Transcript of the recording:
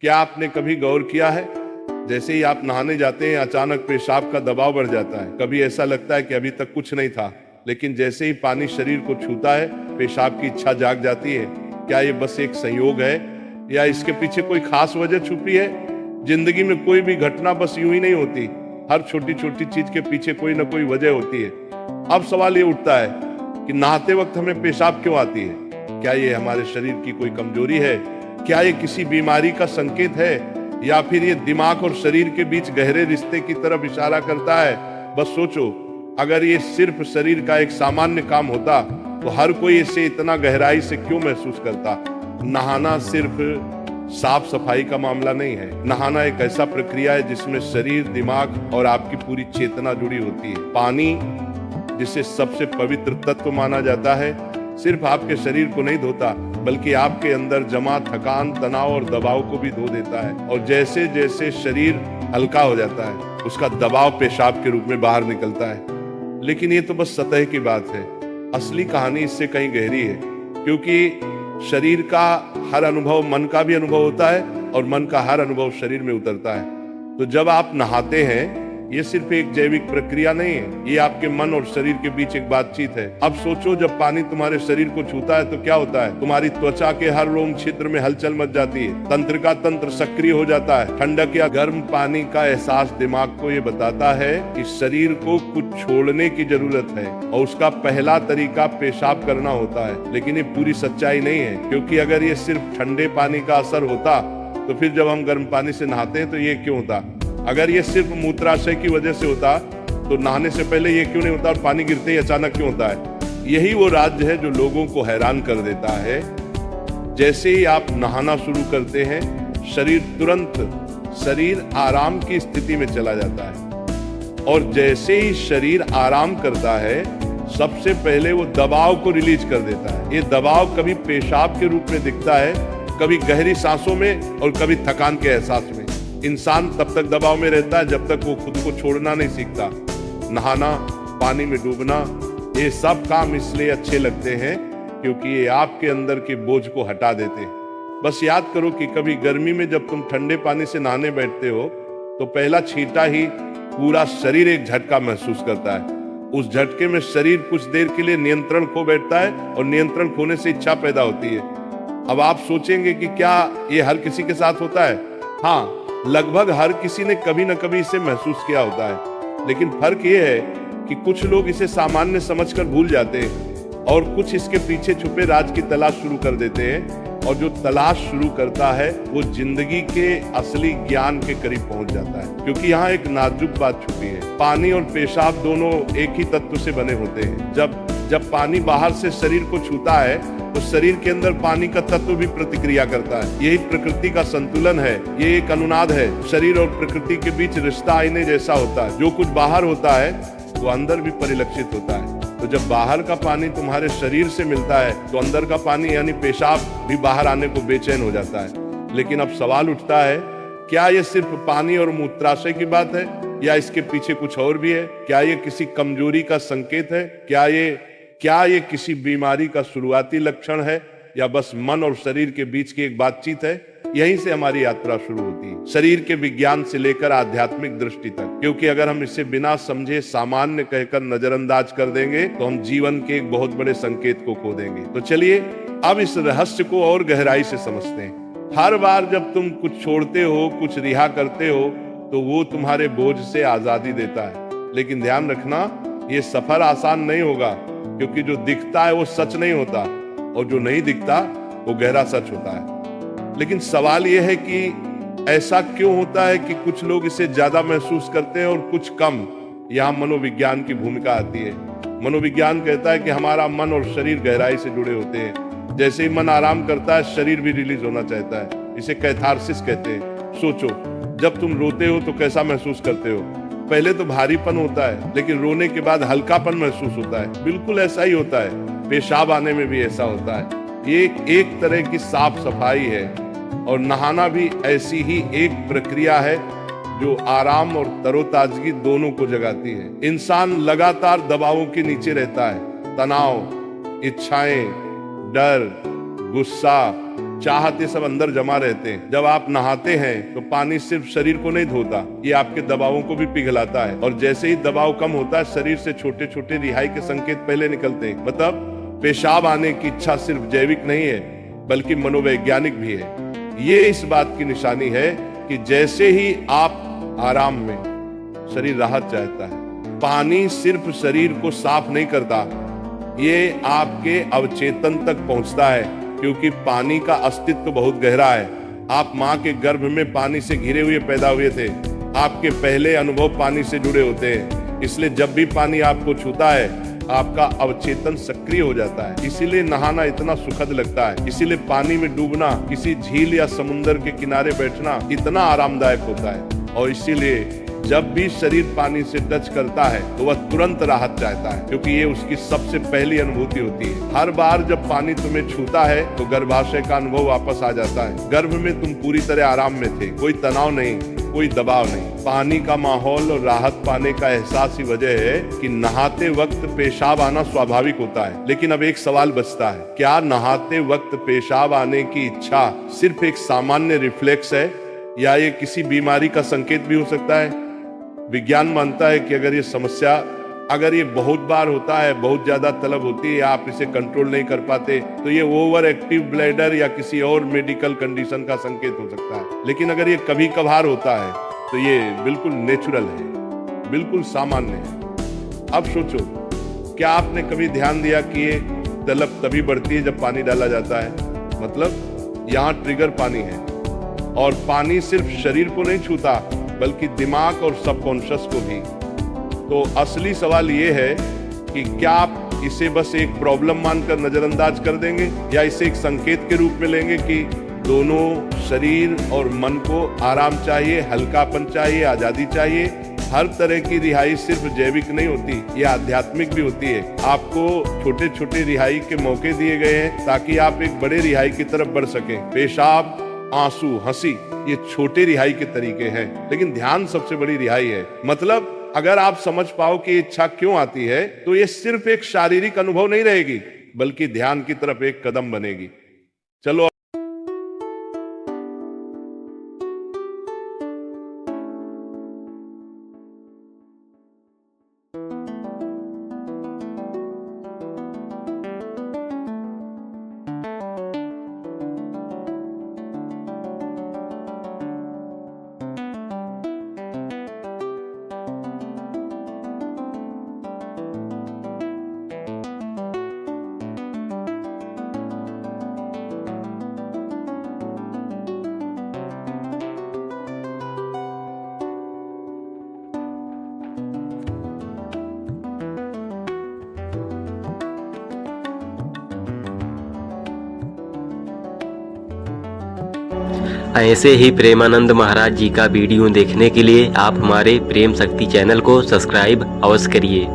क्या आपने कभी गौर किया है, जैसे ही आप नहाने जाते हैं अचानक पेशाब का दबाव बढ़ जाता है। कभी ऐसा लगता है कि अभी तक कुछ नहीं था, लेकिन जैसे ही पानी शरीर को छूता है पेशाब की इच्छा जाग जाती है। क्या ये बस एक संयोग है या इसके पीछे कोई खास वजह छुपी है? जिंदगी में कोई भी घटना बस यूं ही नहीं होती, हर छोटी छोटी चीज के पीछे कोई ना कोई वजह होती है। अब सवाल ये उठता है कि नहाते वक्त हमें पेशाब क्यों आती है? क्या ये हमारे शरीर की कोई कमजोरी है? क्या ये किसी बीमारी का संकेत है, या फिर ये दिमाग और शरीर के बीच गहरे रिश्ते की तरफ इशारा करता है? बस सोचो, अगर ये सिर्फ शरीर का एक सामान्य काम होता तो हर कोई इसे इतना गहराई से क्यों महसूस करता? नहाना सिर्फ साफ सफाई का मामला नहीं है। नहाना एक ऐसा प्रक्रिया है जिसमें शरीर, दिमाग और आपकी पूरी चेतना जुड़ी होती है। पानी, जिसे सबसे पवित्र तत्व माना जाता है, सिर्फ आपके शरीर को नहीं धोता बल्कि आपके अंदर जमा थकान, तनाव और दबाव को भी धो देता है। और जैसे जैसे शरीर हल्का हो जाता है उसका दबाव पेशाब के रूप में बाहर निकलता है। लेकिन ये तो बस सतह की बात है, असली कहानी इससे कहीं गहरी है। क्योंकि शरीर का हर अनुभव मन का भी अनुभव होता है और मन का हर अनुभव शरीर में उतरता है। तो जब आप नहाते हैं ये सिर्फ एक जैविक प्रक्रिया नहीं है, ये आपके मन और शरीर के बीच एक बातचीत है। अब सोचो, जब पानी तुम्हारे शरीर को छूता है तो क्या होता है? तुम्हारी त्वचा के हर रोम छिद्र में हलचल मच जाती है, तंत्र का तंत्र सक्रिय हो जाता है। ठंडक या गर्म पानी का एहसास दिमाग को ये बताता है कि शरीर को कुछ छोड़ने की जरूरत है और उसका पहला तरीका पेशाब करना होता है। लेकिन ये पूरी सच्चाई नहीं है, क्योंकि अगर ये सिर्फ ठंडे पानी का असर होता तो फिर जब हम गर्म पानी से नहाते हैं तो ये क्यों होता? अगर ये सिर्फ मूत्राशय की वजह से होता तो नहाने से पहले ये क्यों नहीं होता और पानी गिरते ही अचानक क्यों होता है? यही वो राज्य है जो लोगों को हैरान कर देता है। जैसे ही आप नहाना शुरू करते हैं शरीर आराम की स्थिति में चला जाता है, और जैसे ही शरीर आराम करता है सबसे पहले वो दबाव को रिलीज कर देता है। ये दबाव कभी पेशाब के रूप में दिखता है, कभी गहरी सांसों में और कभी थकान के एहसास में। इंसान तब तक दबाव में रहता है जब तक वो खुद को छोड़ना नहीं सीखता। नहाना, पानी में डूबना, ये सब काम इसलिए अच्छे लगते हैं क्योंकि ये आपके अंदर के बोझ को हटा देते हैं। बस याद करो कि कभी गर्मी में जब तुम ठंडे पानी से नहाने बैठते हो तो पहला छींटा ही पूरा शरीर एक झटका महसूस करता है। उस झटके में शरीर कुछ देर के लिए नियंत्रण खो बैठता है और नियंत्रण खोने से इच्छा पैदा होती है। अब आप सोचेंगे कि क्या ये हर किसी के साथ होता है? हाँ, लगभग हर किसी ने कभी न कभी इसे महसूस किया होता है। लेकिन फर्क ये है कि कुछ लोग इसे सामान्य समझकर भूल जाते हैं और कुछ इसके पीछे छुपे राज की तलाश शुरू कर देते हैं। और जो तलाश शुरू करता है वो जिंदगी के असली ज्ञान के करीब पहुंच जाता है। क्योंकि यहाँ एक नाजुक बात छुपी है, पानी और पेशाब दोनों एक ही तत्व से बने होते हैं। जब पानी बाहर से शरीर को छूता है तो शरीर के अंदर पानी का तत्व भी प्रतिक्रिया करता है। यही प्रकृति का संतुलन है, ये एक अनुनाद है। शरीर और प्रकृति के बीच रिश्ता आईने जैसा होता है, जो कुछ बाहर होता है वो अंदर भी परिलक्षित होता है। तो जब बाहर का पानी तुम्हारे शरीर से मिलता है तो अंदर का पानी यानी पेशाब भी बाहर आने को बेचैन हो जाता है। लेकिन अब सवाल उठता है, क्या ये सिर्फ पानी और मूत्राशय की बात है या इसके पीछे कुछ और भी है? क्या ये किसी कमजोरी का संकेत है? क्या ये किसी बीमारी का शुरुआती लक्षण है, या बस मन और शरीर के बीच की एक बातचीत है? यहीं से हमारी यात्रा शुरू होती है, शरीर के विज्ञान से लेकर आध्यात्मिक दृष्टि तक। क्योंकि अगर हम इसे बिना समझे सामान्य कहकर नजरअंदाज कर देंगे तो हम जीवन के एक बहुत बड़े संकेत को खो देंगे। तो चलिए अब इस रहस्य को और गहराई से समझते हैं। हर बार जब तुम कुछ छोड़ते हो, कुछ रिहा करते हो, तो वो तुम्हारे बोझ से आजादी देता है। लेकिन ध्यान रखना, ये सफर आसान नहीं होगा, क्योंकि जो दिखता है वो सच नहीं होता और जो नहीं दिखता वो गहरा सच होता है। लेकिन सवाल यह है कि ऐसा क्यों होता है कि कुछ लोग इसे ज्यादा महसूस करते हैं और कुछ कम? यहाँ मनोविज्ञान की भूमिका आती है। मनोविज्ञान कहता है कि हमारा मन और शरीर गहराई से जुड़े होते हैं। जैसे ही मन आराम करता है शरीर भी रिलीज होना चाहता है। इसे कैथारसिस कहते हैं। सोचो, जब तुम रोते हो तो कैसा महसूस करते हो? पहले तो भारीपन होता है, लेकिन रोने के बाद हल्कापन महसूस होता है। बिल्कुल ऐसा ही होता है, पेशाब आने में भी ऐसा होता है। ये एक तरह की साफ सफाई है, और नहाना भी ऐसी ही एक प्रक्रिया है जो आराम और तरोताजगी दोनों को जगाती है। इंसान लगातार दबावों के नीचे रहता है, तनाव, इच्छाएं, डर, गुस्सा, चाहते सब अंदर जमा रहते हैं। जब आप नहाते हैं तो पानी सिर्फ शरीर को नहीं धोता, ये आपके दबावों को भी पिघलाता है। और जैसे ही दबाव कम होता है, शरीर से छोटे छोटे रिहाई के संकेत पहले निकलते हैं। मतलब पेशाब आने की इच्छा सिर्फ जैविक नहीं है, बल्कि मनोवैज्ञानिक भी है। ये इस बात की निशानी है कि जैसे ही आप आराम में, शरीर राहत चाहता है। पानी सिर्फ शरीर को साफ नहीं करता, ये आपके अवचेतन तक पहुंचता है, क्योंकि पानी का अस्तित्व बहुत गहरा है। आप माँ के गर्भ में पानी से घिरे हुए पैदा हुए थे। आपके पहले अनुभव पानी से जुड़े होते हैं, इसलिए जब भी पानी आपको छूता है, आपका अवचेतन सक्रिय हो जाता है। इसीलिए नहाना इतना सुखद लगता है। इसीलिए पानी में डूबना, किसी झील या समुद्र के किनारे बैठना इतना आरामदायक होता है। और इसीलिए जब भी शरीर पानी से टच करता है तो वह तुरंत राहत चाहता है, क्योंकि ये उसकी सबसे पहली अनुभूति होती है। हर बार जब पानी तुम्हें छूता है तो गर्भाशय का अनुभव वापस आ जाता है। गर्भ में तुम पूरी तरह आराम में थे, कोई तनाव नहीं, कोई दबाव नहीं। पानी का माहौल और राहत पाने का एहसास ही वजह है कि नहाते वक्त पेशाब आना स्वाभाविक होता है। लेकिन अब एक सवाल बचता है, क्या नहाते वक्त पेशाब आने की इच्छा सिर्फ एक सामान्य रिफ्लेक्स है, या ये किसी बीमारी का संकेत भी हो सकता है? विज्ञान मानता है कि अगर ये बहुत बार होता है, बहुत ज्यादा तलब होती है, आप इसे कंट्रोल नहीं कर पाते, तो ये ओवर एक्टिव ब्लैडर या किसी और मेडिकल कंडीशन का संकेत हो सकता है। लेकिन अगर ये कभी कभार होता है तो ये बिल्कुल नेचुरल है, बिल्कुल सामान्य है। अब सोचो, क्या आपने कभी ध्यान दिया कि ये तलब तभी बढ़ती है जब पानी डाला जाता है? मतलब यहाँ ट्रिगर पानी है, और पानी सिर्फ शरीर को नहीं छूता, बल्कि दिमाग और सबकॉन्शियस को भी। तो असली सवाल ये है कि क्या आप इसे बस एक प्रॉब्लम मानकर नजरअंदाज कर देंगे, या इसे एक संकेत के रूप में लेंगे कि दोनों शरीर और मन को आराम चाहिए, हल्कापन चाहिए, आजादी चाहिए। हर तरह की रिहाई सिर्फ जैविक नहीं होती, ये आध्यात्मिक भी होती है। आपको छोटे छोटे रिहाई के मौके दिए गए हैं ताकि आप एक बड़े रिहाई की तरफ बढ़ सकें। पेशाब, आंसू, हंसी, ये छोटे रिहाई के तरीके हैं, लेकिन ध्यान सबसे बड़ी रिहाई है। मतलब अगर आप समझ पाओ कि इच्छा क्यों आती है, तो ये सिर्फ एक शारीरिक अनुभव नहीं रहेगी, बल्कि ध्यान की तरफ एक कदम बनेगी। चलो ऐसे ही प्रेमानंद महाराज जी का वीडियो देखने के लिए आप हमारे प्रेम शक्ति चैनल को सब्सक्राइब अवश्य करिए।